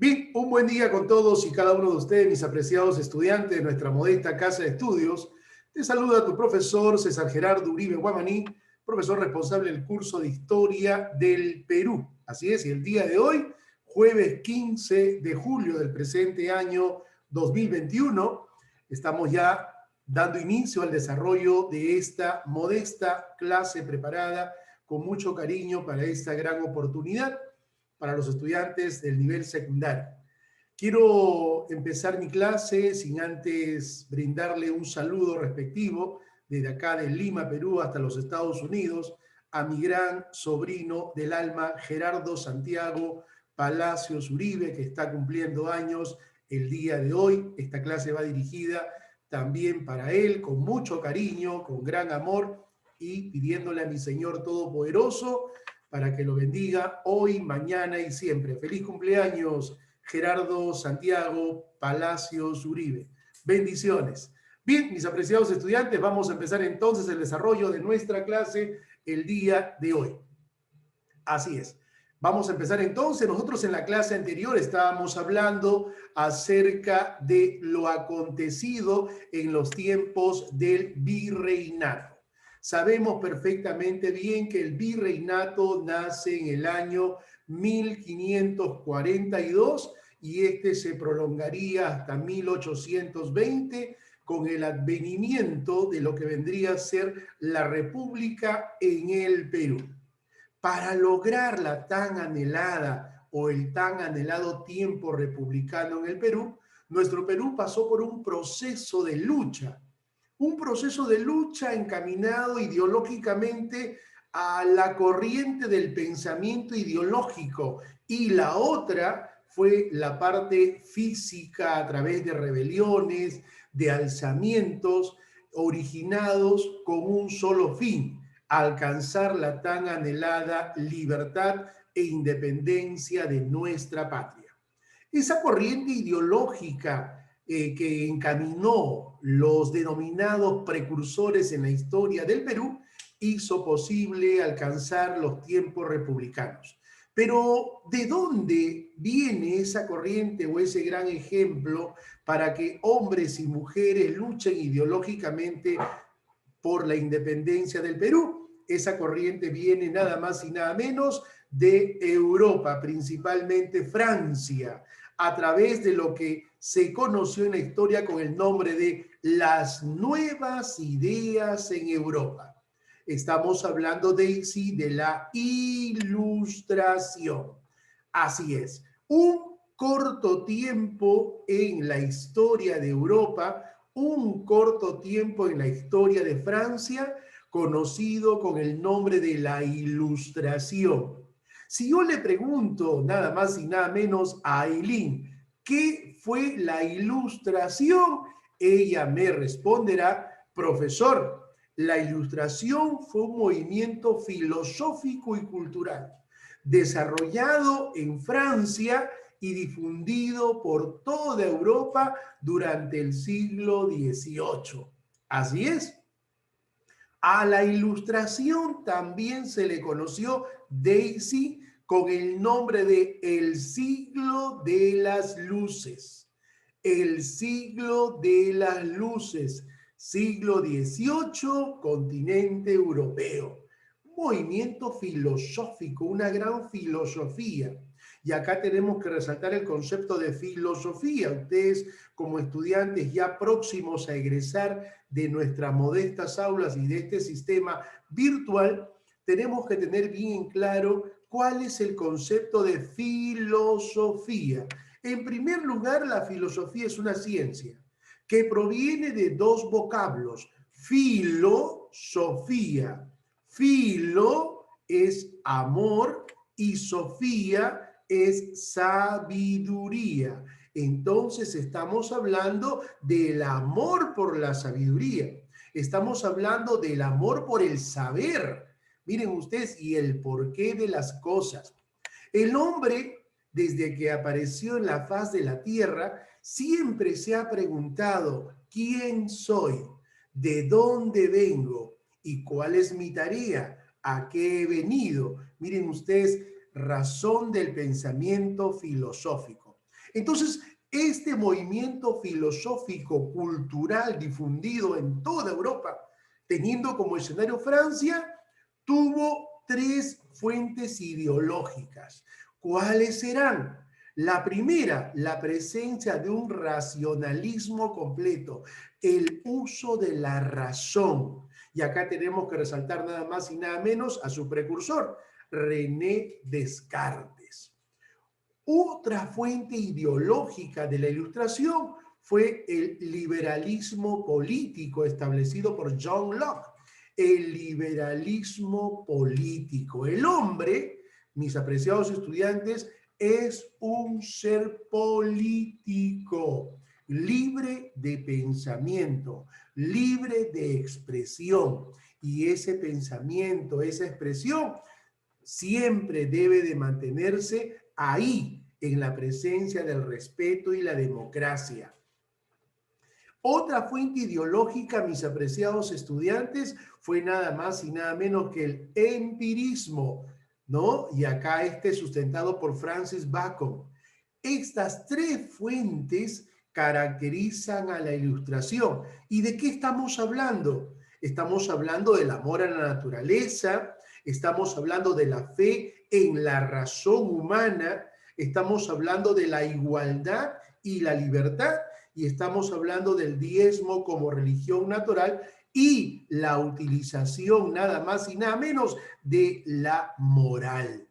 Bien, un buen día con todos y cada uno de ustedes, mis apreciados estudiantes de nuestra modesta casa de estudios. Te saluda tu profesor César Gerardo Uribe Guamaní, profesor responsable del curso de Historia del Perú. Así es, y el día de hoy, jueves 15 de julio del presente año 2021, estamos ya dando inicio al desarrollo de esta modesta clase preparada con mucho cariño para esta gran oportunidad para los estudiantes del nivel secundario. Quiero empezar mi clase sin antes brindarle un saludo respectivo desde acá de Lima, Perú, hasta los Estados Unidos, a mi gran sobrino del alma, Gerardo Santiago Palacios Uribe, que está cumpliendo años el día de hoy. Esta clase va dirigida también para él, con mucho cariño, con gran amor, y pidiéndole a mi Señor Todopoderoso para que lo bendiga hoy, mañana y siempre. ¡Feliz cumpleaños, Gerardo Santiago Palacios Uribe! Bendiciones. Bien, mis apreciados estudiantes, vamos a empezar entonces el desarrollo de nuestra clase el día de hoy. Así es. Vamos a empezar entonces. Nosotros en la clase anterior estábamos hablando acerca de lo acontecido en los tiempos del virreinato. Sabemos perfectamente bien que el virreinato nace en el año 1542 y este se prolongaría hasta 1820 con el advenimiento de lo que vendría a ser la República en el Perú. Para lograr la tan anhelada o el tan anhelado tiempo republicano en el Perú, nuestro Perú pasó por un proceso de lucha encaminado ideológicamente a la corriente del pensamiento ideológico, y la otra fue la parte física a través de rebeliones, de alzamientos originados con un solo fin: alcanzar la tan anhelada libertad e independencia de nuestra patria. Esa corriente ideológica que encaminó los denominados precursores en la historia del Perú hizo posible alcanzar los tiempos republicanos. Pero ¿de dónde viene esa corriente o ese gran ejemplo para que hombres y mujeres luchen ideológicamente por la independencia del Perú? Esa corriente viene nada más y nada menos de Europa, principalmente Francia, a través de lo que se conoció en la historia con el nombre de las nuevas ideas en Europa. Estamos hablando de la Ilustración. Así es, un corto tiempo en la historia de Europa, un corto tiempo en la historia de Francia, conocido con el nombre de la Ilustración. Si yo le pregunto nada más y nada menos a Aileen, ¿qué fue la Ilustración? Ella me responderá: profesor, la Ilustración fue un movimiento filosófico y cultural desarrollado en Francia y difundido por toda Europa durante el siglo XVIII. Así es. A la Ilustración también se le conoció, Daisy, con el nombre de el siglo de las luces. El siglo de las luces, siglo XVIII, continente europeo. Movimiento filosófico, una gran filosofía. Y acá tenemos que resaltar el concepto de filosofía. Ustedes, como estudiantes ya próximos a egresar de nuestras modestas aulas y de este sistema virtual, tenemos que tener bien en claro cuál es el concepto de filosofía. En primer lugar, la filosofía es una ciencia que proviene de dos vocablos: filosofía. Filo es amor y sofía es sabiduría. Entonces estamos hablando del amor por la sabiduría. Estamos hablando del amor por el saber. Miren ustedes, y el porqué de las cosas. El hombre, desde que apareció en la faz de la tierra, siempre se ha preguntado: ¿quién soy? ¿De dónde vengo? ¿Y cuál es mi tarea? ¿A qué he venido? Miren ustedes, razón del pensamiento filosófico. Entonces, este movimiento filosófico, cultural, difundido en toda Europa, teniendo como escenario Francia, tuvo tres fuentes ideológicas. ¿Cuáles serán? La primera, la presencia de un racionalismo completo, el uso de la razón. Y acá tenemos que resaltar nada más y nada menos a su precursor, René Descartes. Otra fuente ideológica de la Ilustración fue el liberalismo político establecido por John Locke. El liberalismo político. El hombre, mis apreciados estudiantes, es un ser político, libre de pensamiento, libre de expresión. Y ese pensamiento, esa expresión, siempre debe de mantenerse ahí, en la presencia del respeto y la democracia. Otra fuente ideológica, mis apreciados estudiantes, fue nada más y nada menos que el empirismo, ¿no? Y acá sustentado por Francis Bacon. Estas tres fuentes caracterizan a la Ilustración. ¿Y de qué estamos hablando? Estamos hablando del amor a la naturaleza, estamos hablando de la fe en la razón humana, estamos hablando de la igualdad y la libertad, y estamos hablando del diezmo como religión natural y la utilización nada más y nada menos de la moral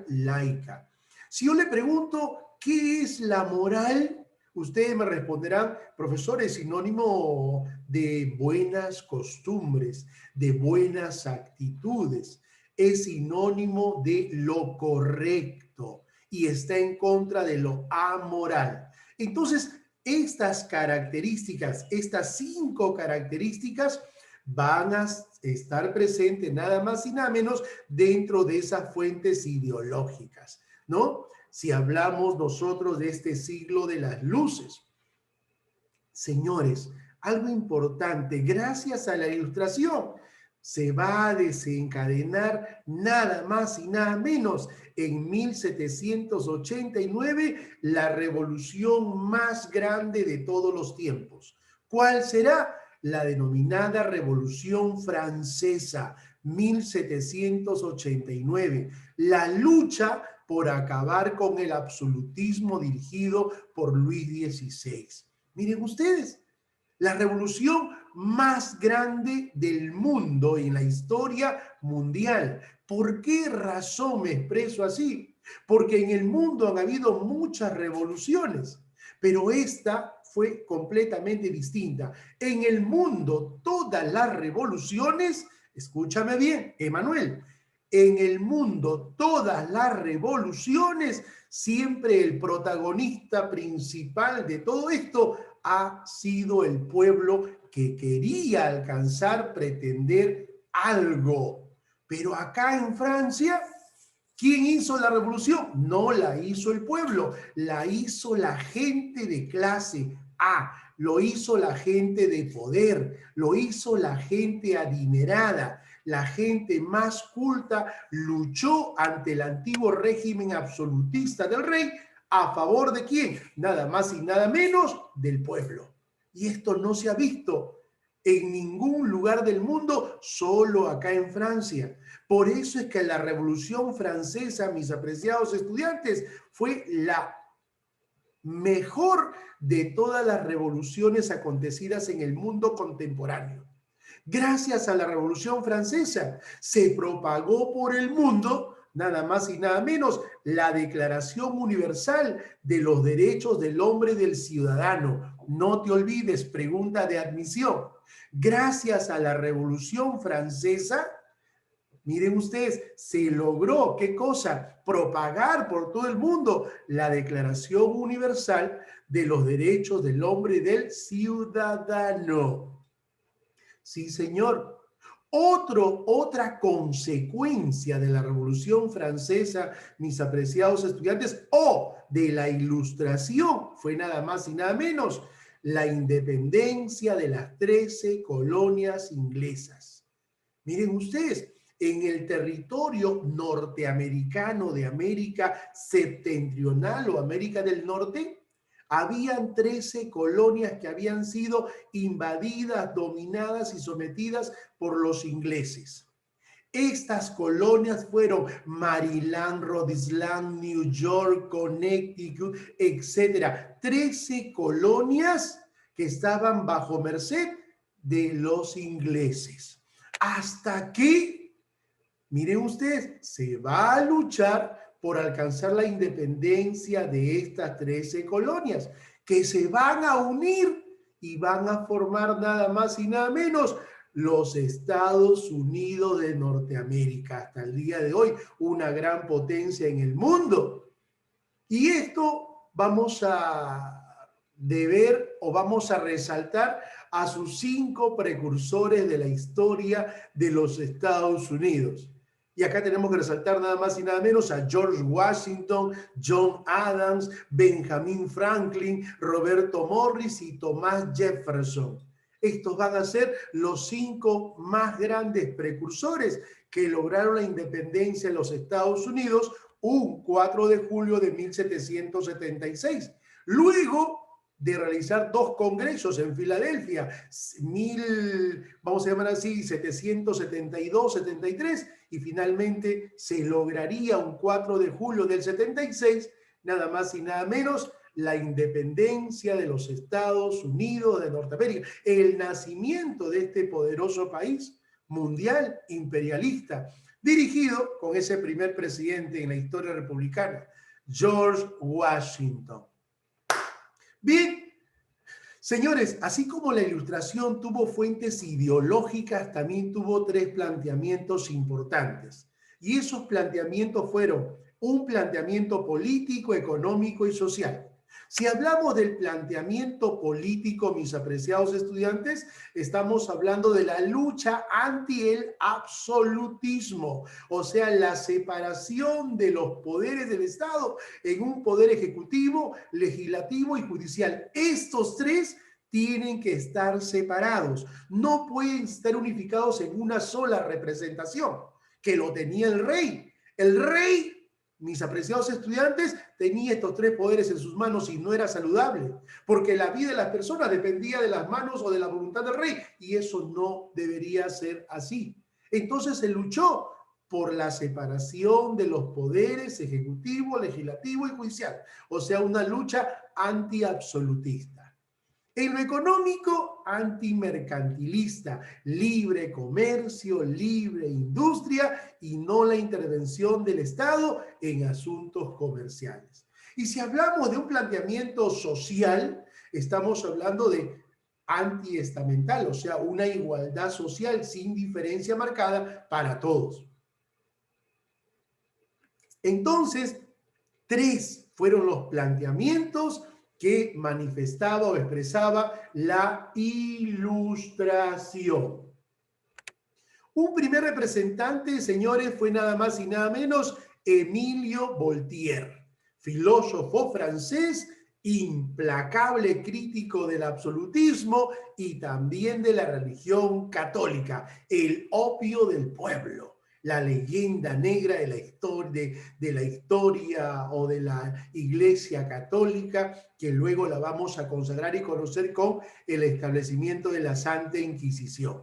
laica. Si yo le pregunto, ¿qué es la moral? Ustedes me responderán, profesor, es sinónimo de buenas costumbres, de buenas actitudes, es sinónimo de lo correcto y está en contra de lo amoral. Entonces, estas características, estas 5 características van a estar presentes nada más y nada menos dentro de esas fuentes ideológicas, ¿no? Si hablamos nosotros de este siglo de las luces. Señores, algo importante, gracias a la Ilustración, se va a desencadenar nada más y nada menos en 1789 la revolución más grande de todos los tiempos. ¿Cuál será? La denominada Revolución Francesa, 1789. La lucha por acabar con el absolutismo dirigido por Luis XVI. Miren ustedes, la revolución más grande del mundo en la historia mundial. ¿Por qué razón me expreso así? Porque en el mundo han habido muchas revoluciones, pero esta fue completamente distinta. En el mundo, todas las revoluciones, escúchame bien, Emanuel, en el mundo, todas las revoluciones, siempre el protagonista principal de todo esto ha sido el pueblo que quería alcanzar, pretender algo. Pero acá en Francia, ¿quién hizo la revolución? No la hizo el pueblo, la hizo la gente de clase A, lo hizo la gente de poder, lo hizo la gente adinerada, la gente más culta luchó ante el antiguo régimen absolutista del rey. ¿A favor de quién? Nada más y nada menos del pueblo. Y esto no se ha visto en ningún lugar del mundo, solo acá en Francia. Por eso es que la Revolución Francesa, mis apreciados estudiantes, fue la mejor de todas las revoluciones acontecidas en el mundo contemporáneo. Gracias a la Revolución Francesa se propagó por el mundo nada más y nada menos la Declaración Universal de los Derechos del Hombre y del Ciudadano. No te olvides, pregunta de admisión. Gracias a la Revolución Francesa, miren ustedes, se logró, ¿qué cosa? Propagar por todo el mundo la Declaración Universal de los Derechos del Hombre y del Ciudadano. Sí, señor. Otra consecuencia de la Revolución Francesa, mis apreciados estudiantes, o de la Ilustración, fue nada más y nada menos la independencia de las 13 colonias inglesas. Miren ustedes, en el territorio norteamericano de América septentrional o América del Norte, habían 13 colonias que habían sido invadidas, dominadas y sometidas por los ingleses. Estas colonias fueron Maryland, Rhode Island, New York, Connecticut, etcétera. 13 colonias que estaban bajo merced de los ingleses. Hasta que, miren ustedes, se va a luchar por alcanzar la independencia de estas 13 colonias, que se van a unir y van a formar nada más y nada menos los Estados Unidos de Norteamérica, hasta el día de hoy, una gran potencia en el mundo. Y esto vamos a deber o vamos a resaltar a sus 5 precursores de la historia de los Estados Unidos. Y acá tenemos que resaltar nada más y nada menos a George Washington, John Adams, Benjamin Franklin, Roberto Morris y Thomas Jefferson. Estos van a ser los 5 más grandes precursores que lograron la independencia en los Estados Unidos un 4 de julio de 1776. Luego de realizar 2 congresos en Filadelfia, vamos a llamar así, 772, 73, y finalmente se lograría un 4 de julio del 76, nada más y nada menos, la independencia de los Estados Unidos de Norteamérica, el nacimiento de este poderoso país mundial imperialista, dirigido con ese primer presidente en la historia republicana, George Washington. Bien, señores, así como la Ilustración tuvo fuentes ideológicas, también tuvo 3 planteamientos importantes. Y esos planteamientos fueron un planteamiento político, económico y social. Si hablamos del planteamiento político, mis apreciados estudiantes, estamos hablando de la lucha anti el absolutismo, o sea, la separación de los poderes del Estado en un poder ejecutivo, legislativo y judicial. Estos 3 tienen que estar separados, no pueden estar unificados en una sola representación, que lo tenía el rey. El rey, mis apreciados estudiantes, tenía estos 3 poderes en sus manos y no era saludable, porque la vida de las personas dependía de las manos o de la voluntad del rey, y eso no debería ser así. Entonces se luchó por la separación de los poderes ejecutivo, legislativo y judicial, o sea, una lucha antiabsolutista. En lo económico, antimercantilista, libre comercio, libre industria y no la intervención del Estado en asuntos comerciales. Y si hablamos de un planteamiento social, estamos hablando de antiestamental, o sea, una igualdad social sin diferencia marcada para todos. Entonces, 3 fueron los planteamientos que manifestaba o expresaba la Ilustración. Un primer representante, señores, fue nada más y nada menos Emilio Voltaire, filósofo francés, implacable crítico del absolutismo y también de la religión católica, el opio del pueblo, la leyenda negra de la historia o de la Iglesia Católica, que luego la vamos a consagrar y conocer con el establecimiento de la Santa Inquisición.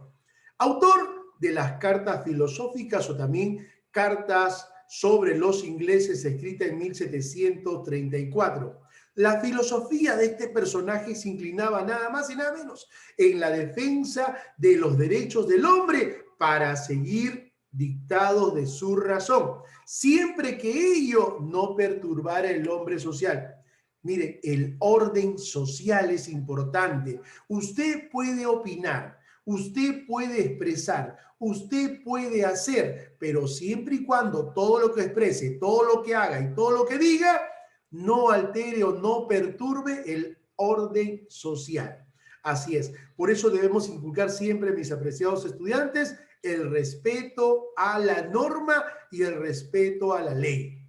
Autor de las cartas filosóficas o también cartas sobre los ingleses, escrita en 1734. La filosofía de este personaje se inclinaba nada más y nada menos en la defensa de los derechos del hombre para seguir dictados de su razón, siempre que ello no perturbara el hombre social. Mire, el orden social es importante. Usted puede opinar, usted puede expresar, usted puede hacer, pero siempre y cuando todo lo que exprese, todo lo que haga y todo lo que diga no altere o no perturbe el orden social. Así es. Por eso debemos inculcar siempre, mis apreciados estudiantes, el respeto a la norma y el respeto a la ley.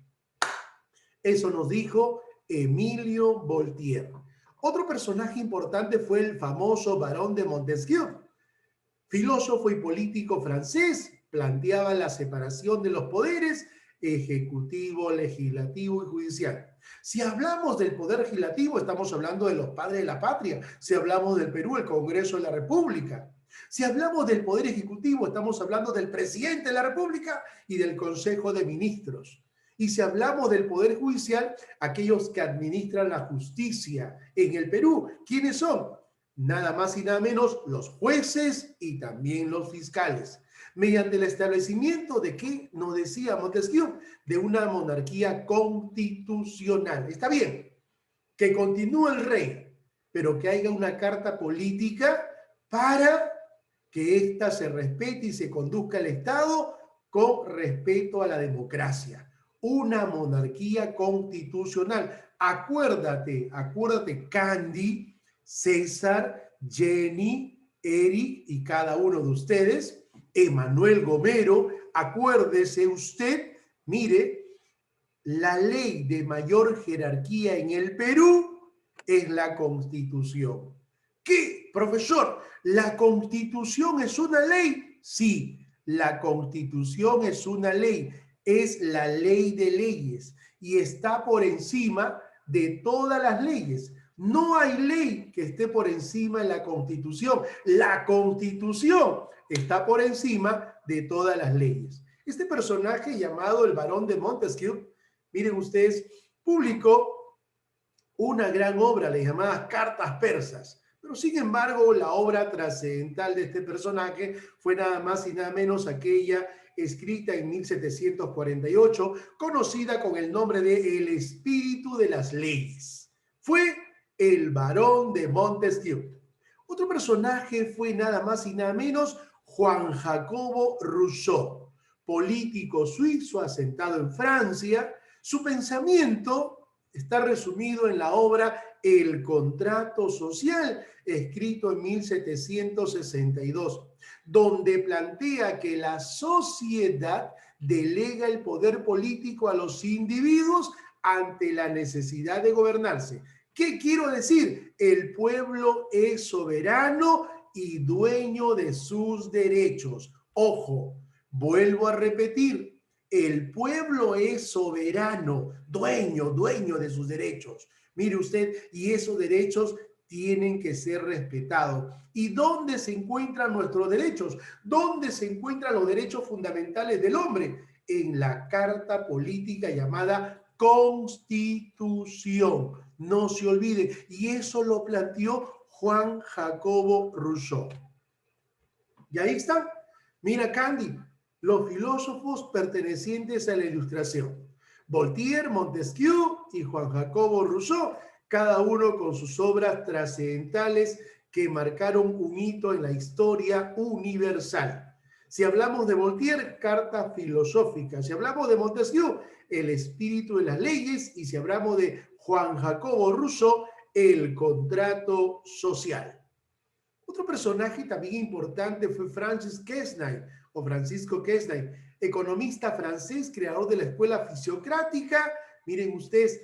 Eso nos dijo Emilio Voltaire. Otro personaje importante fue el famoso Barón de Montesquieu, filósofo y político francés, planteaba la separación de los poderes, ejecutivo, legislativo y judicial. Si hablamos del poder legislativo, estamos hablando de los padres de la patria. Si hablamos del Perú, el Congreso de la República. Si hablamos del poder ejecutivo, estamos hablando del presidente de la República y del Consejo de Ministros. Y si hablamos del poder judicial, aquellos que administran la justicia en el Perú, ¿quiénes son? Nada más y nada menos los jueces y también los fiscales, mediante el establecimiento de, ¿qué nos decía Montesquieu? De una monarquía constitucional. Está bien, que continúe el rey, pero que haya una carta política para que ésta se respete y se conduzca el Estado con respeto a la democracia. Una monarquía constitucional. Acuérdate, Candy, César, Jenny, Eric y cada uno de ustedes, Emanuel Gomero, acuérdese usted, mire, la ley de mayor jerarquía en el Perú es la Constitución. ¿Qué, profesor? ¿La Constitución es una ley? Sí, la Constitución es una ley. Es la ley de leyes y está por encima de todas las leyes. No hay ley que esté por encima de la Constitución. La Constitución está por encima de todas las leyes. Este personaje llamado el Barón de Montesquieu, miren ustedes, publicó una gran obra, le llamadas Cartas Persas. Pero sin embargo, la obra trascendental de este personaje fue nada más y nada menos aquella escrita en 1748, conocida con el nombre de El Espíritu de las Leyes. Fue el Barón de Montesquieu. Otro personaje fue nada más y nada menos Juan Jacobo Rousseau, político suizo asentado en Francia. Su pensamiento está resumido en la obra El Contrato Social, escrito en 1762, donde plantea que la sociedad delega el poder político a los individuos ante la necesidad de gobernarse. ¿Qué quiero decir? El pueblo es soberano y dueño de sus derechos. Ojo, vuelvo a repetir, el pueblo es soberano, dueño de sus derechos. Mire usted, y esos derechos tienen que ser respetados. ¿Y dónde se encuentran nuestros derechos? ¿Dónde se encuentran los derechos fundamentales del hombre? En la Carta Política llamada Constitución. No se olvide. Y eso lo planteó Juan Jacobo Rousseau. Y ahí está. Mira, Candy, los filósofos pertenecientes a la Ilustración. Voltaire, Montesquieu y Juan Jacobo Rousseau, cada uno con sus obras trascendentales que marcaron un hito en la historia universal. Si hablamos de Voltaire, Carta Filosófica. Si hablamos de Montesquieu, El Espíritu de las Leyes. Y si hablamos de Juan Jacobo Rousseau, El Contrato Social. Otro personaje también importante fue Francisco Quesnay, economista francés, creador de la escuela fisiocrática. Miren ustedes,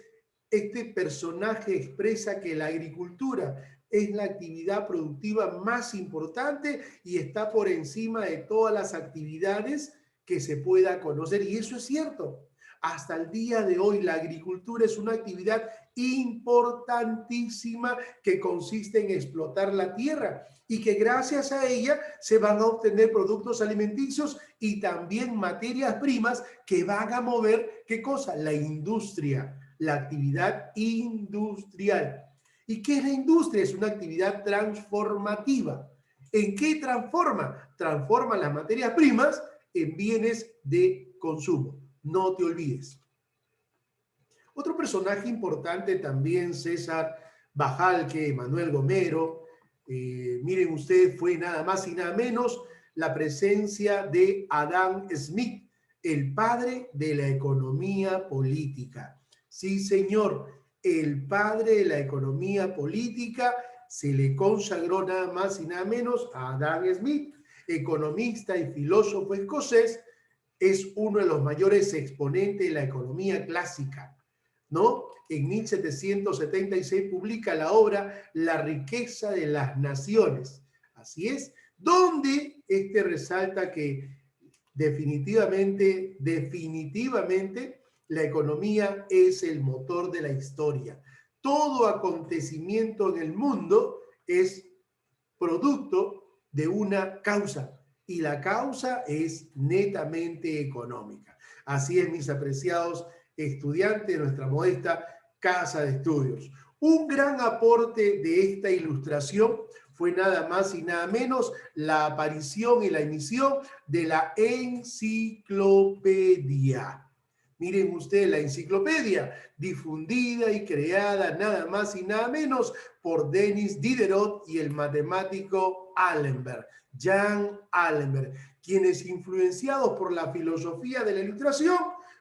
este personaje expresa que la agricultura es la actividad productiva más importante y está por encima de todas las actividades que se pueda conocer. Y eso es cierto. Hasta el día de hoy la agricultura es una actividad importantísima que consiste en explotar la tierra y que gracias a ella se van a obtener productos alimenticios y también materias primas que van a mover, ¿qué cosa? La industria, la actividad industrial. ¿Y qué es la industria? Es una actividad transformativa. ¿En qué transforma? Transforma las materias primas en bienes de consumo. No te olvides. Otro personaje importante también, César Bajalque, Manuel Gomero. Miren ustedes, fue nada más y nada menos la presencia de Adam Smith, el padre de la economía política. Sí, señor, el padre de la economía política se le consagró nada más y nada menos a Adam Smith, economista y filósofo escocés. Es uno de los mayores exponentes de la economía clásica, ¿no? En 1776 publica la obra La riqueza de las naciones. Así es, donde resalta que definitivamente, la economía es el motor de la historia. Todo acontecimiento en el mundo es producto de una causa y la causa es netamente económica. Así es, mis apreciados estudiantes de nuestra modesta casa de estudios. Un gran aporte de esta ilustración fue nada más y nada menos la aparición y la emisión de la enciclopedia. Miren ustedes la enciclopedia, difundida y creada nada más y nada menos por Denis Diderot y el matemático Allenberg, Jan Allenberg, quienes influenciados por la filosofía de la ilustración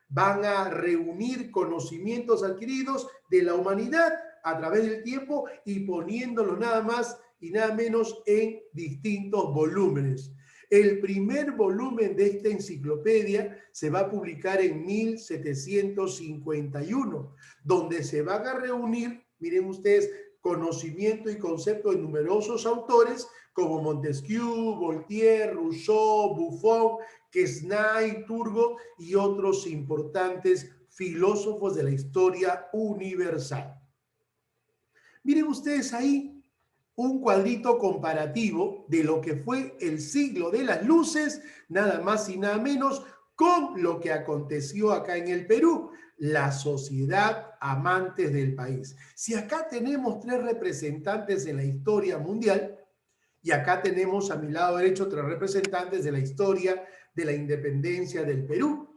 van a reunir conocimientos adquiridos de la humanidad a través del tiempo y poniéndolos nada más y nada menos en distintos volúmenes. El primer volumen de esta enciclopedia se va a publicar en 1751, donde se van a reunir, miren ustedes, conocimiento y concepto de numerosos autores como Montesquieu, Voltaire, Rousseau, Buffon, Quesnay, Turgot y otros importantes filósofos de la historia universal. Miren ustedes ahí un cuadrito comparativo de lo que fue el siglo de las luces, nada más y nada menos, con lo que aconteció acá en el Perú, la sociedad amantes del país. Si acá tenemos 3 representantes en la historia mundial, y acá tenemos a mi lado derecho 3 representantes de la historia de la independencia del Perú.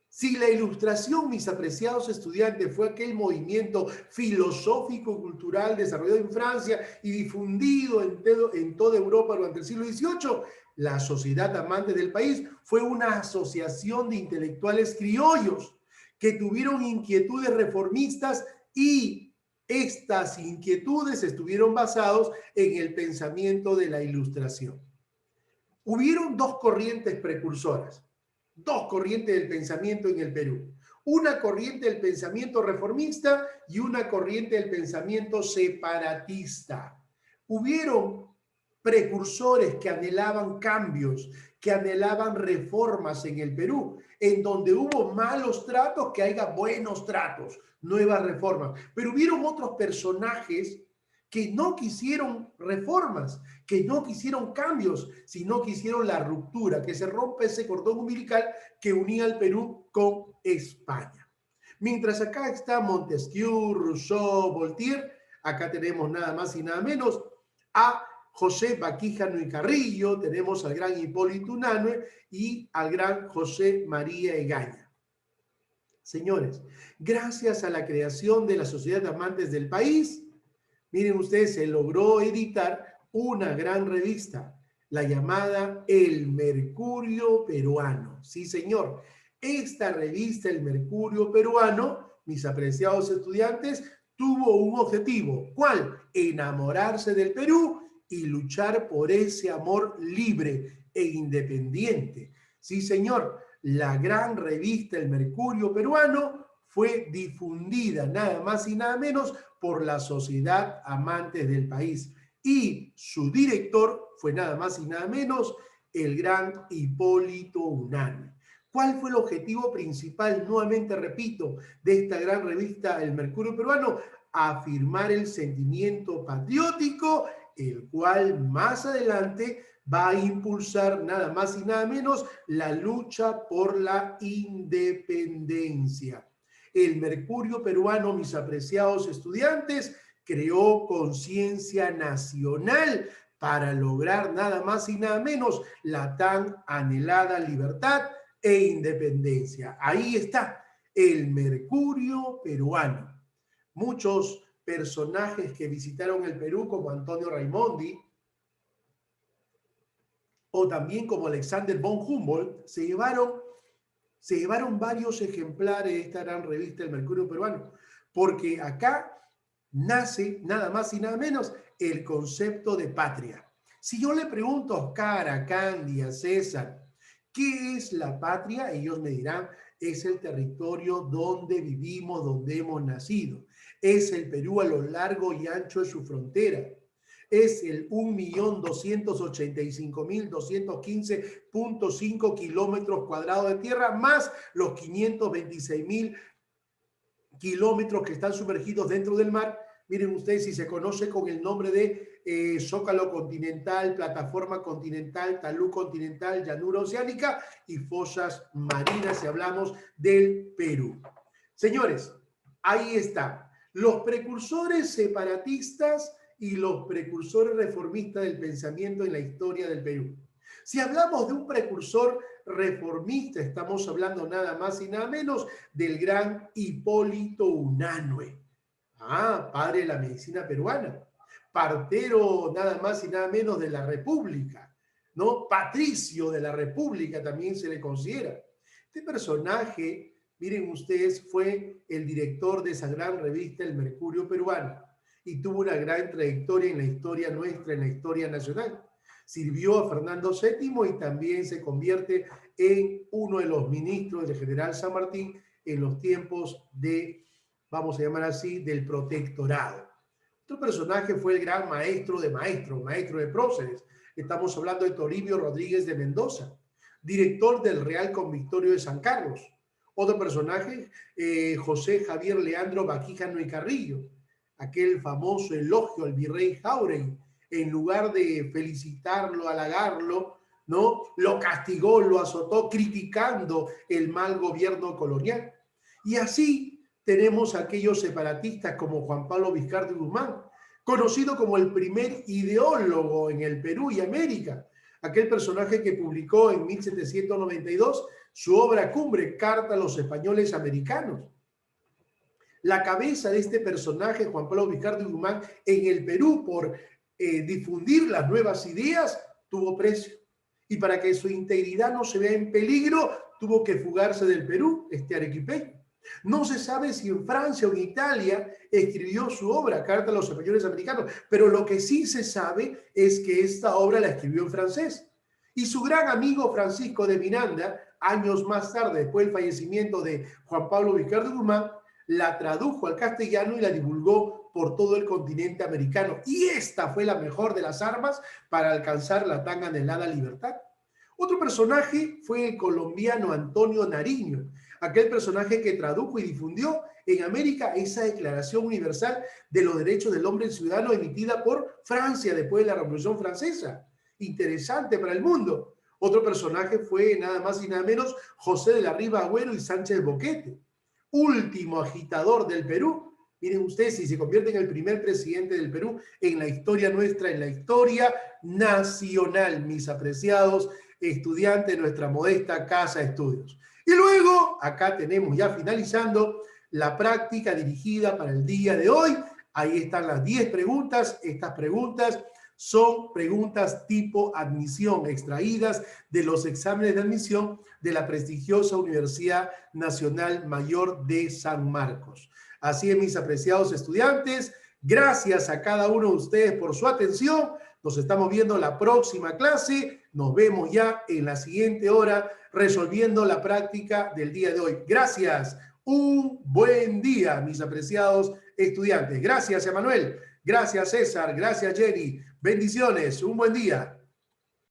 Si la ilustración, mis apreciados estudiantes, fue aquel movimiento filosófico-cultural desarrollado en Francia y difundido en toda Europa durante el siglo XVIII, la Sociedad Amante del País fue una asociación de intelectuales criollos que tuvieron inquietudes reformistas y estas inquietudes estuvieron basadas en el pensamiento de la ilustración. Hubieron 2 corrientes precursoras. 2 corrientes del pensamiento en el Perú. Una corriente del pensamiento reformista y una corriente del pensamiento separatista. Hubieron precursores que anhelaban cambios, que anhelaban reformas en el Perú, en donde hubo malos tratos, que haya buenos tratos, nuevas reformas. Pero hubieron otros personajes que no quisieron reformas, que no quisieron cambios, sino que hicieron la ruptura, que se rompe ese cordón umbilical que unía al Perú con España. Mientras acá está Montesquieu, Rousseau, Voltaire, acá tenemos nada más y nada menos a José Baquíjano y Carrillo, tenemos al gran Hipólito Unanue y al gran José María Egaña. Señores, gracias a la creación de la Sociedad de Amantes del País, miren ustedes, se logró editar una gran revista, la llamada El Mercurio Peruano. Sí, señor. Esta revista, El Mercurio Peruano, mis apreciados estudiantes, tuvo un objetivo. ¿Cuál? Enamorarse del Perú y luchar por ese amor libre e independiente. Sí, señor. La gran revista El Mercurio Peruano fue difundida nada más y nada menos por la Sociedad Amantes del País. Y su director fue nada más y nada menos el gran Hipólito Unanue. ¿Cuál fue el objetivo principal, nuevamente repito, de esta gran revista El Mercurio Peruano? Afirmar el sentimiento patriótico, el cual más adelante va a impulsar nada más y nada menos la lucha por la independencia. El Mercurio Peruano, mis apreciados estudiantes, creó conciencia nacional para lograr nada más y nada menos la tan anhelada libertad e independencia. Ahí está, el Mercurio Peruano. Muchos personajes que visitaron el Perú, como Antonio Raimondi, o también como Alexander von Humboldt, se llevaron varios ejemplares de esta gran revista El Mercurio Peruano, porque acá nace nada más y nada menos el concepto de patria. Si yo le pregunto a Oscar, a Candy, a César, ¿qué es la patria? Ellos me dirán, es el territorio donde vivimos, donde hemos nacido. Es el Perú a lo largo y ancho de su frontera. es el 1.285.215.5 kilómetros cuadrados de tierra, más los 526.000 kilómetros que están sumergidos dentro del mar. Miren ustedes, si se conoce con el nombre de Zócalo continental, plataforma continental, talud continental, llanura oceánica y fosas marinas, si hablamos del Perú. Señores, ahí está. Los precursores separatistas y los precursores reformistas del pensamiento en la historia del Perú. Si hablamos de un precursor reformista, estamos hablando nada más y nada menos del gran Hipólito Unanue. Padre de la medicina peruana, partero nada más y nada menos de la República, ¿no? Patricio de la República también se le considera. Este personaje, miren ustedes, fue el director de esa gran revista El Mercurio Peruano y tuvo una gran trayectoria en la historia nuestra, en la historia nacional. Sirvió a Fernando VII y también se convierte en uno de los ministros del general San Martín en los tiempos de, vamos a llamar así, del protectorado. Otro personaje fue el gran maestro de maestros, maestro de próceres. Estamos hablando de Toribio Rodríguez de Mendoza, director del Real Convictorio de San Carlos. Otro personaje, José Javier Leandro Baquijano y Carrillo, aquel famoso elogio al virrey Jáuregui. En lugar de felicitarlo, halagarlo, ¿no? Lo castigó, lo azotó, criticando el mal gobierno colonial. Y así tenemos a aquellos separatistas como Juan Pablo Vizcarra y Guzmán, conocido como el primer ideólogo en el Perú y América, aquel personaje que publicó en 1792 su obra cumbre, Carta a los Españoles Americanos. La cabeza de este personaje, Juan Pablo Vizcarra y Guzmán, en el Perú por difundir las nuevas ideas, tuvo precio. Y para que su integridad no se vea en peligro, tuvo que fugarse del Perú, este arequipeño. No se sabe si en Francia o en Italia escribió su obra, Carta a los Españoles Americanos, pero lo que sí se sabe es que esta obra la escribió en francés. Y su gran amigo Francisco de Miranda, años más tarde, después del fallecimiento de Juan Pablo Vizcarra y Guzmán, la tradujo al castellano y la divulgó por todo el continente americano. Y esta fue la mejor de las armas para alcanzar la tan anhelada libertad. Otro personaje fue el colombiano Antonio Nariño, aquel personaje que tradujo y difundió en América esa Declaración Universal de los Derechos del Hombre y Ciudadano emitida por Francia después de la Revolución Francesa. Interesante para el mundo. Otro personaje fue nada más y nada menos José de la Riva Agüero y Sánchez Boquete, último agitador del Perú. Miren ustedes, si se convierte en el primer presidente del Perú en la historia nuestra, en la historia nacional, mis apreciados estudiantes de nuestra modesta casa de estudios. Y luego, acá tenemos ya finalizando la práctica dirigida para el día de hoy. Ahí están las 10 preguntas. Estas preguntas son preguntas tipo admisión, extraídas de los exámenes de admisión de la prestigiosa Universidad Nacional Mayor de San Marcos. Así es, mis apreciados estudiantes, gracias a cada uno de ustedes por su atención. Nos estamos viendo la próxima clase. Nos vemos ya en la siguiente hora resolviendo la práctica del día de hoy. Gracias. Un buen día, mis apreciados estudiantes. Gracias, Emanuel. Gracias, César. Gracias, Jenny. Bendiciones. Un buen día.